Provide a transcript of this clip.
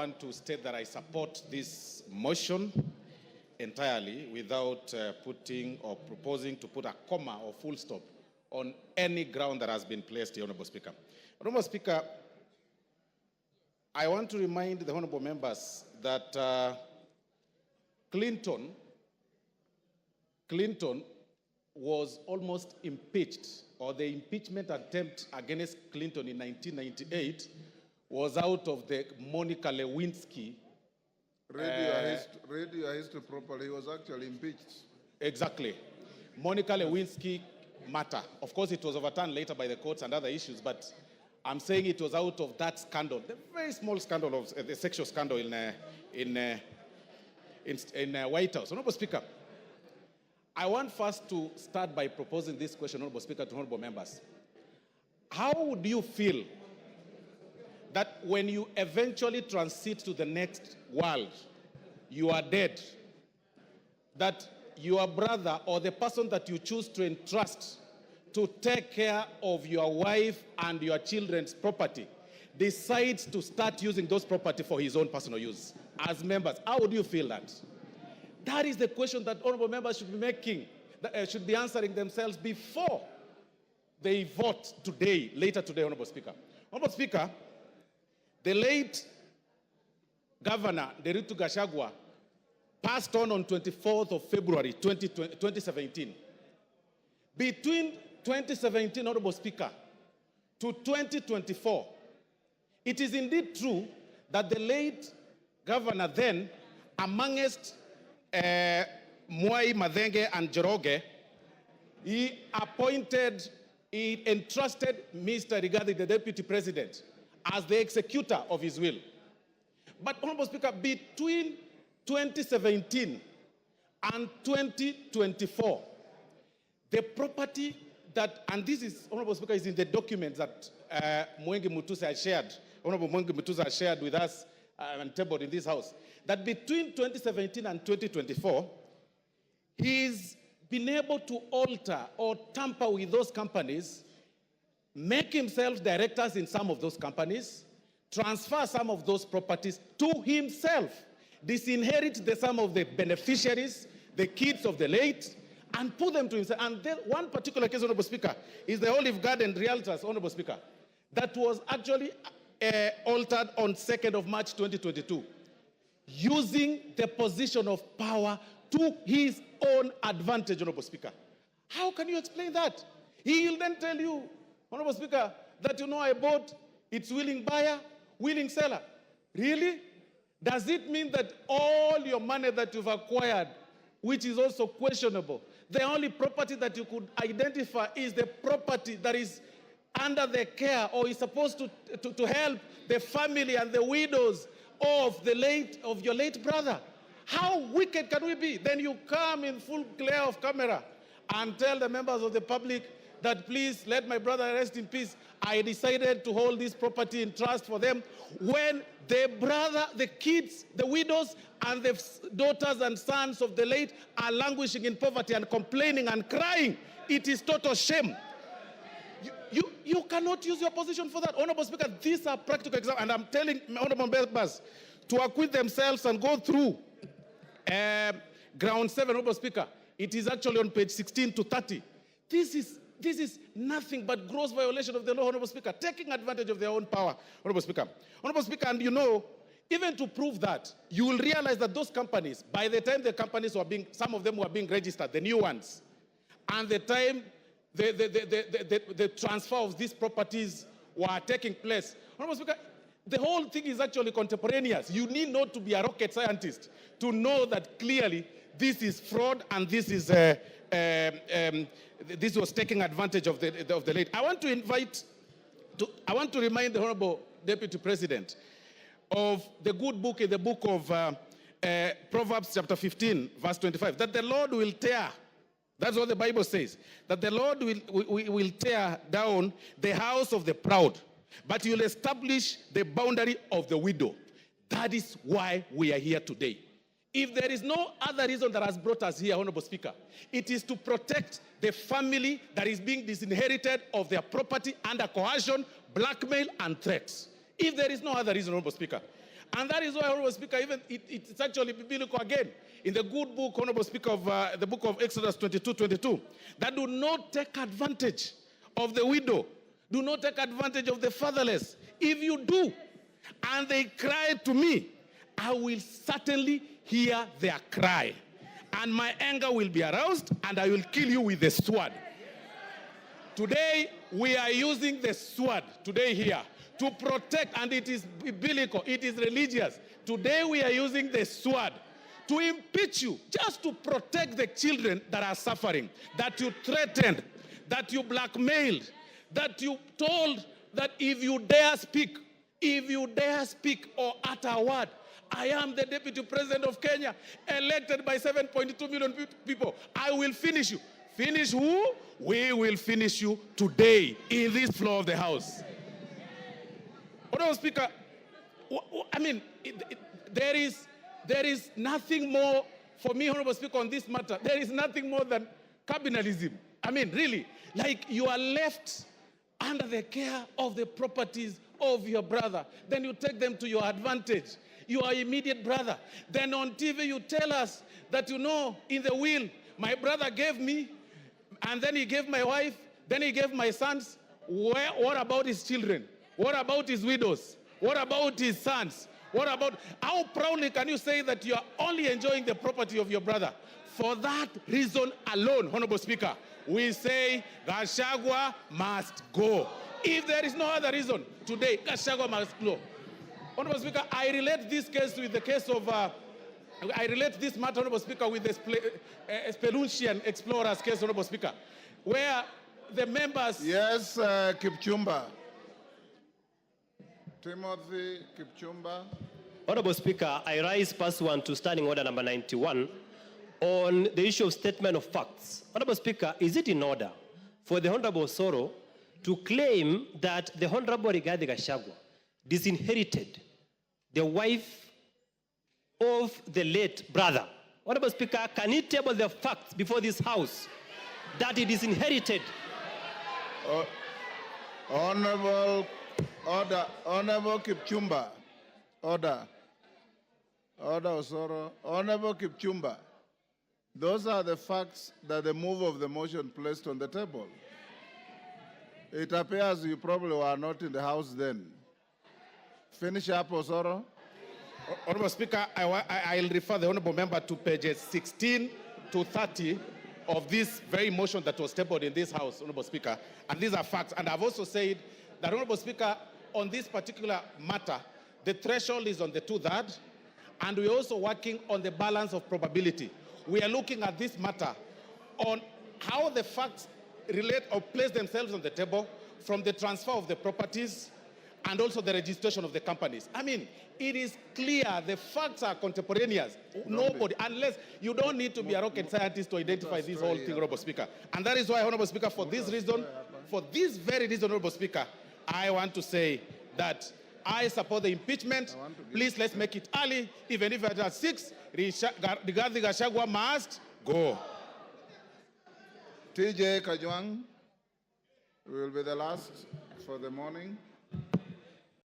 want to state that I support this motion entirely without putting or proposing to put a comma or full stop on any ground that has been placed, Honorable Speaker. Honorable Speaker, I want to remind the honorable members that Clinton was almost impeached, or the impeachment attempt against Clinton in 1998 was out of the Monica Lewinsky. Read your history properly. He was actually impeached. Exactly. Monica Lewinsky matter. Of course, it was overturned later by the courts and other issues, but I'm saying it was out of that scandal, the very small scandal of the sexual scandal in White House. Honorable Speaker, I want first to start by proposing this question, Honorable Speaker, to honorable members. How would you feel that when you eventually transit to the next world, you are dead, that your brother or the person that you choose to entrust to take care of your wife and your children's property decides to start using those property for his own personal use? As members, how would you feel that? That is the question that honorable members should be making, should be answering themselves before they vote today, later today, Honorable Speaker. Honorable Speaker, the late Governor Rigathi Gachagua passed on 24th of February 2017. Between 2017, Honorable Speaker, to 2024, it is indeed true that the late governor then, amongst Mwai, Madenge, and Njoroge, he entrusted Mr. Rigathi, the deputy president, as the executor of his will. But, Honorable Speaker, between 2017 and 2024, the property that, and this is, Honorable Speaker, is in the documents that Mwengi Mutusa has shared, Honorable Mwengi Mutusa has shared with us and tabled in this house, that between 2017 and 2024, he's been able to alter or tamper with those companies, make himself directors in some of those companies, transfer some of those properties to himself, disinherit some of the beneficiaries, the kids of the late, and put them to himself. And then one particular case, Honorable Speaker, is the Olive Garden Realtors, Honorable Speaker, that was actually altered on 2nd of March 2022, using the position of power to his own advantage, Honorable Speaker. How can you explain that? He will then tell you, Honorable Speaker, that I bought its willing buyer, willing seller. Really? Does it mean that all your money that you've acquired, which is also questionable, the only property that you could identify is the property that is under the care or is supposed to help the family and the widows of your late brother? How wicked can we be? Then you come in full glare of camera and tell the members of the public that please let my brother rest in peace. I decided to hold this property in trust for them, when the brother, the kids, the widows, and the daughters and sons of the late are languishing in poverty and complaining and crying. It is total shame. You cannot use your position for that. Honorable Speaker, these are practical examples, and I'm telling honorable members to acquit themselves and go through ground 7, Honorable Speaker. It is actually on page 16 to 30. This is nothing but gross violation of the law, Honorable Speaker, taking advantage of their own power, Honorable Speaker. Honorable Speaker, and even to prove that, you will realize that those companies, by the time the companies were some of them were being registered, the new ones, and the time the transfer of these properties were taking place, Honorable Speaker, the whole thing is actually contemporaneous. You need not to be a rocket scientist to know that clearly this is fraud and this is this was taking advantage of the late. I want to remind the Honorable Deputy President of the good book in the book of Proverbs chapter 15, verse 25, that the Lord will tear, that's what the Bible says, that the Lord will tear down the house of the proud, but he will establish the boundary of the widow. That is why we are here today. If there is no other reason that has brought us here, Honorable Speaker, it is to protect the family that is being disinherited of their property under coercion, blackmail, and threats. If there is no other reason, Honorable Speaker. And that is why, Honorable Speaker, even it's actually biblical again. In the good book, Honorable Speaker, of the book of Exodus 22:22, that do not take advantage of the widow, do not take advantage of the fatherless. If you do, and they cry to me, I will certainly hear their cry. And my anger will be aroused, and I will kill you with the sword. Today, we are using the sword today here to protect, and it is biblical, it is religious. Today, we are using the sword to impeach you, just to protect the children that are suffering, that you threatened, that you blackmailed, that you told that if you dare speak or utter a word, I am the Deputy President of Kenya, elected by 7.2 million people. I will finish you. Finish who? We will finish you today in this floor of the House. Honorable Speaker, I mean, there is nothing more for me, Honorable Speaker, on this matter. There is nothing more than cabinalism. I mean, really, like you are left under the care of the properties of your brother. Then you take them to your advantage. Your immediate brother. Then on TV you tell us that, you know, in the will, my brother gave me, and then he gave my wife, then he gave my sons. What about his children? What about his widows? What about his sons? What about, how proudly can you say that you are only enjoying the property of your brother? For that reason alone, Honorable Speaker, we say Gachagua must go. If there is no other reason, today, Gachagua must go. Honorable Speaker, I relate this case with the case of, I relate this matter, Honorable Speaker, with the Spelunchian explorers case, Honorable Speaker, where the members... Yes, Kipchumba. Timothy Kipchumba. Honorable Speaker, I rise pursuant to Standing Order number 91 on the issue of statement of facts. Honorable Speaker, is it in order for the Honorable Soro to claim that the Honorable Rigathi Gachagua disinherited the wife of the late brother? Honorable Speaker, can he table the facts before this House that he disinherited? Honorable Kipchumba. Order, Osoro. Honorable Kipchumba. Those are the facts that the move of the motion placed on the table. It appears you probably were not in the House then. Finish up, Osoro. Honorable Speaker, I'll refer the Honorable Member to pages 16 to 30 of this very motion that was tabled in this House, Honorable Speaker. And these are facts. And I've also said that, Honorable Speaker, on this particular matter, the threshold is on the 2/3, and we're also working on the balance of probability. We are looking at this matter on how the facts relate or place themselves on the table from the transfer of the properties and also the registration of the companies. I mean, it is clear, the facts are contemporaneous. Nobody, unless you don't need to be a rocket scientist to identify this whole thing, Honorable Speaker. And that is why, Honorable Speaker, for this reason, for this very reason, Honorable Speaker, I want to say that I support the impeachment. Please, let's make it early. Even if it's at 6, Rigathi Gachagua must go. TJ Kajwang will be the last for the morning.